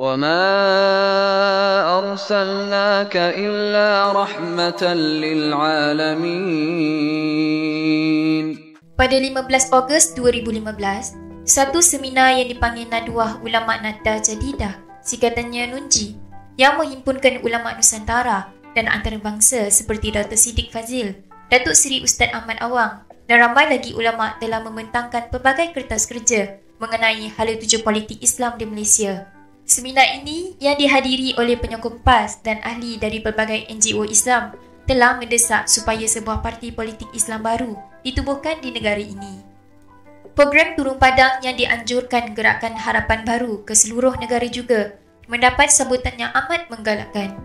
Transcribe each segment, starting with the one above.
وَمَا أَرْسَلْنَاكَ إِلَّا رَحْمَةً لِلْعَالَمِينَ. Pada 15 Ogos 2015, satu seminar yang dipanggil Nadwah Ulama Nada Jadidah, singkatannya NUNJI, yang menghimpunkan ulama Nusantara dan antarabangsa seperti Dr. Siddiq Fazil, Datuk Seri Ustaz Ahmad Awang dan ramai lagi ulama telah membentangkan pelbagai kertas kerja mengenai hala tuju politik Islam di Malaysia. Seminar ini yang dihadiri oleh penyokong PAS dan ahli dari pelbagai NGO Islam telah mendesak supaya sebuah parti politik Islam baru ditubuhkan di negara ini. Program turun padang yang dianjurkan Gerakan Harapan Baru ke seluruh negara juga mendapat sambutan yang amat menggalakkan.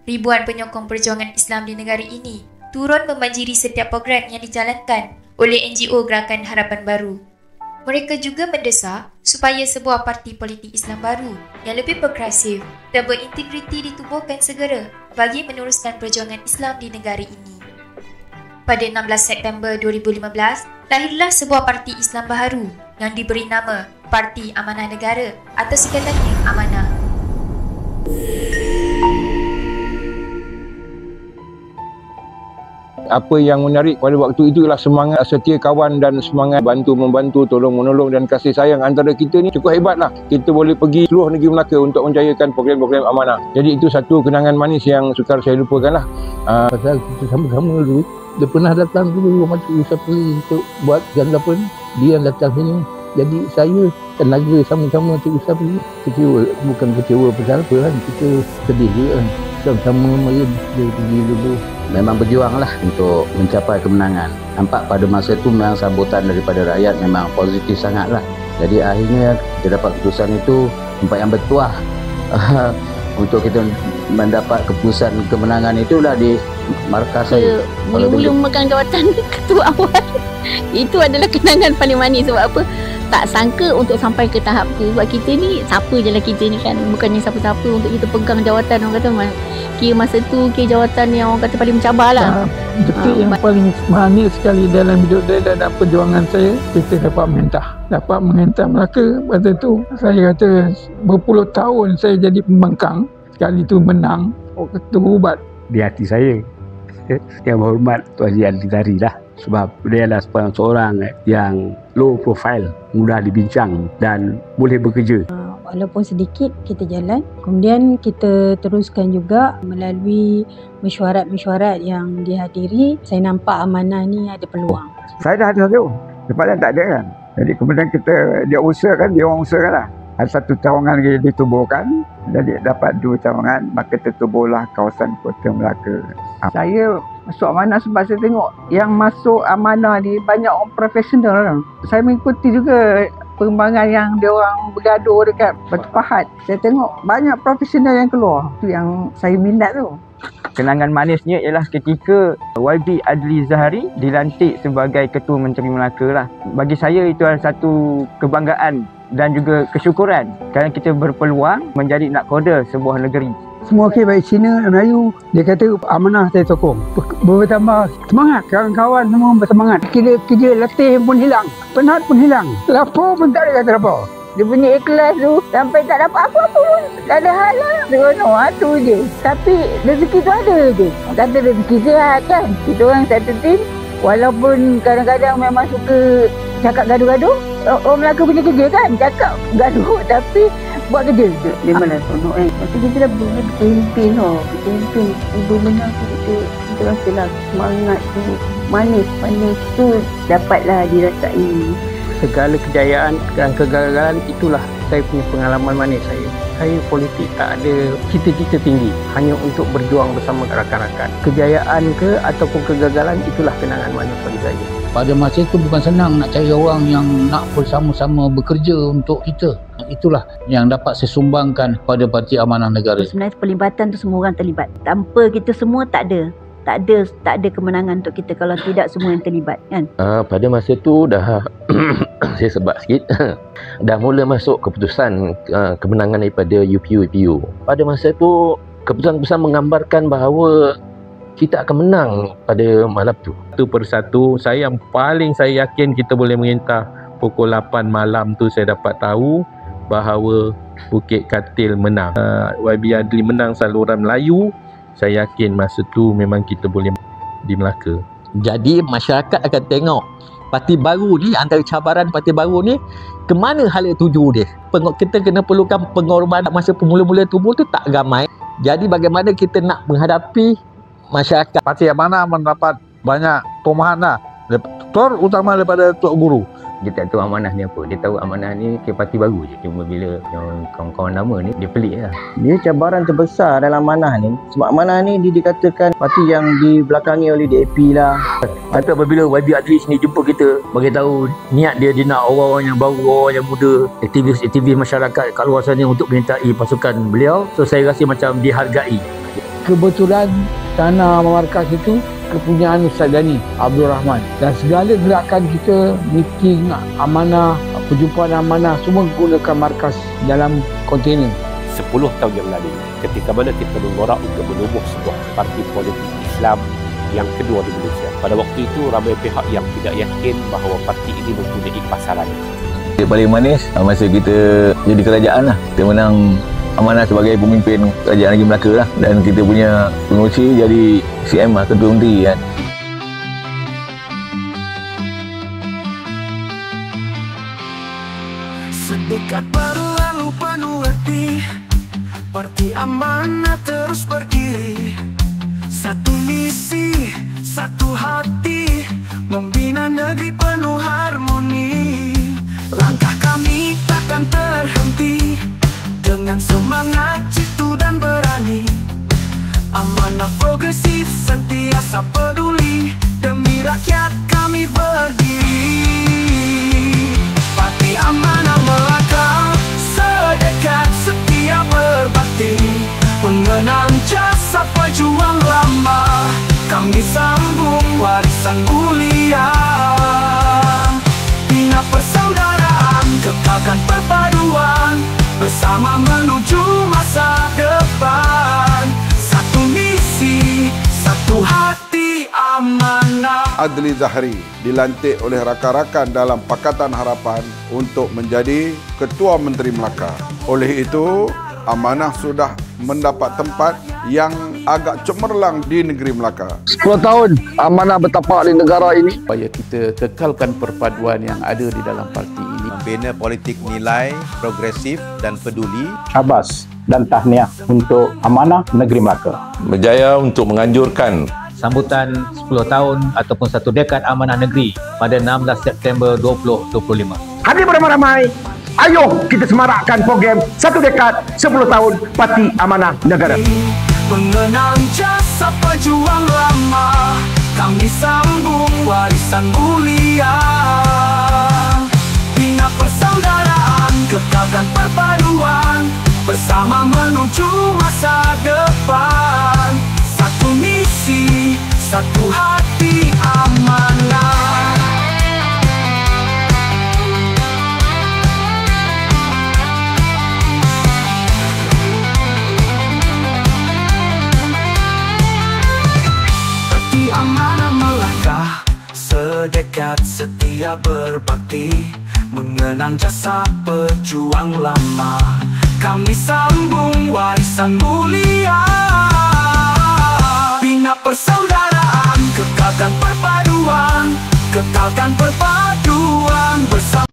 Ribuan penyokong perjuangan Islam di negara ini turun membanjiri setiap program yang dijalankan oleh NGO Gerakan Harapan Baru. Mereka juga mendesak supaya sebuah parti politik Islam baru yang lebih progresif dan berintegriti ditubuhkan segera bagi meneruskan perjuangan Islam di negara ini. Pada 16 September 2015, lahirlah sebuah parti Islam baharu yang diberi nama Parti Amanah Negara atau singkatannya Amanah. Apa yang menarik pada waktu itu ialah semangat setia kawan dan semangat bantu-membantu, tolong-menolong dan kasih sayang antara kita ni cukup hebatlah. Kita boleh pergi seluruh negeri Melaka untuk menjayakan program-program amanah. Jadi itu satu kenangan manis yang sukar saya lupakanlah. Pasal kita sama-sama dulu, dia pernah datang dulu rumah Cik Usapli untuk buat janda pun, dia yang datang sini. Jadi saya tenaga sama-sama Cik Usapli. Kecewa, bukan kecewa pasal apa kan, kita sedih juga kan. Sama-sama mari dia pergi dulu. Memang berjuanglah untuk mencapai kemenangan. Nampak pada masa itu memang sambutan daripada rakyat memang positif sangatlah. Jadi akhirnya kita dapat keputusan itu tempat yang bertuah. Untuk kita mendapat keputusan kemenangan itulah di markas saya. Mula-mula memegang jawatan ketua awal. Itu adalah kenangan paling manis. Sebab apa? Tak sangka untuk sampai ke tahap tu. Sebab kita ni, siapa je lah kita ni kan. Bukannya siapa-siapa untuk kita pegang jawatan. Orang kata kira masa tu kira jawatan yang orang kata paling mencabar lah. Detik yang paling manis sekali dalam hidup saya dan perjuangan saya, kita dapat menghentak Melaka. Pada tu saya kata berpuluh tahun saya jadi pembangkang, sekali tu menang, terubat di hati saya. Yang berhormat Tuan Haji Alizari lah, sebab dia adalah seorang yang low profile, mudah dibincang dan boleh bekerja. Walaupun sedikit kita jalan, kemudian kita teruskan juga melalui mesyuarat-mesyuarat yang dihadiri. Saya nampak amanah ni ada peluang. Saya dah ada tu, lepas dah tak ada kan. Jadi kemudian dia orang usahakan lah. Ada satu cawangan ditubuhkan, jadi dapat 2 cawangan, maka tertubuhlah kawasan Kota Melaka. Saya masuk amanah sebab saya tengok yang masuk amanah ni banyak orang profesional. Saya mengikuti juga perkembangan yang dia orang bergaduh dekat Batu Pahat. Saya tengok banyak profesional yang keluar. Itu yang saya minat tu. Kenangan manisnya ialah ketika YB Adli Zahari dilantik sebagai Ketua Menteri Melaka lah. Bagi saya itu adalah satu kebanggaan dan juga kesyukuran kerana kita berpeluang menjadi nakhoda sebuah negeri. Semua okey, baik Cina dan Melayu. Dia kata amanah saya sokong. Bertambah semangat, kawan-kawan semua bersemangat. Kerja latih pun hilang, penat pun hilang, lapar pun tak ada kata lapar. Dia punya ikhlas tu sampai tak dapat apa-apa pun. Tak ada hal lah. Seronok, tu je. Tapi rezeki tu ada je. Kata rezeki sihat kan. Kita orang satu tim, walaupun kadang-kadang memang suka cakap gaduh-gaduh. Orang Melaka punya kerja kan, cakap gaduh tapi buat kerja. Dia mana seronok Lepas kita dah berkempen tau. Berkempen ibu menang tu kita rasalah semangat tu. Manis tu dapatlah dirasai. Segala kejayaan dan kegagalan itulah saya punya pengalaman manis saya. Saya politik tak ada cita-cita tinggi, hanya untuk berjuang bersama rakan-rakan. Kejayaan ke ataupun kegagalan itulah kenangan manis bagi saya. Pada masa itu bukan senang nak cari orang yang nak bersama-sama bekerja untuk kita. Itulah yang dapat saya sumbangkan pada Parti Amanah Negara. Sebenarnya pelibatan tu semua orang terlibat. Tanpa kita semua tak ada kemenangan untuk kita kalau tidak semua yang terlibat kan. Pada masa tu dah saya sebab sikit dah mula masuk keputusan kemenangan daripada UPU. Pada masa tu keputusan-keputusan menggambarkan bahawa kita akan menang pada malam tu. Satu persatu, saya yakin kita boleh mengintah pukul 8 malam tu saya dapat tahu bahawa Bukit Katil menang. YB Adli menang saluran Melayu. Saya yakin masa tu memang kita boleh di Melaka. Jadi masyarakat akan tengok parti baru ni, antara cabaran parti baru ni, ke mana hala tuju dia. Kita kena perlukan pengorbanan masa mula-mula tubuh tu tak ramai. Jadi bagaimana kita nak menghadapi masyarakat. Parti Amanah mendapat banyak tomahan lah, terutama daripada Tok Guru. Dia tak tahu amanah ni apa. Dia tahu amanah ni ke parti baru je. Cuma bila yang kawan-kawan lama ni, dia pelik lah. Dia cabaran terbesar dalam amanah ni. Sebab amanah ni dia dikatakan parti yang dibelakangi oleh DAP lah. Atau apabila YB Adli sini jumpa kita, bagi tahu niat dia nak orang-orang yang baru, orang yang muda, aktivis-aktivis masyarakat kat luar sana untuk menyertai pasukan beliau. So saya rasa macam dihargai. Kebetulan tanah markas itu kepunyaan Ustaz Dani Abdul Rahman, dan segala gerakan kita, meeting amanah, perjumpaan amanah, semua menggunakan markas dalam kontainer. 10 tahun yang lalu, ketika mana kita mengorak untuk menubuh sebuah parti politik Islam yang kedua di Malaysia, pada waktu itu ramai pihak yang tidak yakin bahawa parti ini mempunyai pasaran. Yang paling manis masa kita jadi kerajaan lah, kita menang amanah sebagai pemimpin kerajaan negeri Melaka lah, dan kita punya pengurusi jadi CM lah, Ketua Menteri kan. Sedekat berlalu penuh erti, Parti Amanah terus berdiri. Satu misi, satu hati, membina negeri penuh harmoni. Langkah kami takkan terhenti, dengan semangat jitu dan berani. Amanah progresif sentiasa peduli, demi rakyat kami berdiri. Parti Amanah Melaka, sedekat setia berbakti, mengenang jasa pejuang lama, kami sambung warisan mulia. Bina persaudaraan, kekalkan perpaduan, bersama menuju masa depan. Satu misi, satu hati, amanah. Adli Zahari dilantik oleh rakan-rakan dalam Pakatan Harapan untuk menjadi Ketua Menteri Melaka. Oleh itu, amanah sudah mendapat tempat yang agak cemerlang di negeri Melaka. 10 tahun amanah bertapak di negara ini. Supaya kita kekalkan perpaduan yang ada di dalam parti ini. Membina politik nilai, progresif dan peduli. Syabas dan tahniah untuk amanah negeri Melaka. Berjaya untuk menganjurkan sambutan 10 tahun ataupun satu dekad amanah negeri pada 16 September 2025. Hadir beramai-ramai. Ayo kita semarakkan program satu dekad 10 tahun Parti Amanah Negara. Mengenang jasa pejuang lama, kami sambung warisan mulia. Bina persaudaraan, kekalkan perpaduan, bersama menuju masa depan. Satu misi, satu hati, amanah. Amanah melangkah, sedekat setia berbakti, mengenang jasa pejuang lama, kami sambung warisan mulia. Bina persaudaraan, kekalkan perpaduan, kekalkan perpaduan bersama.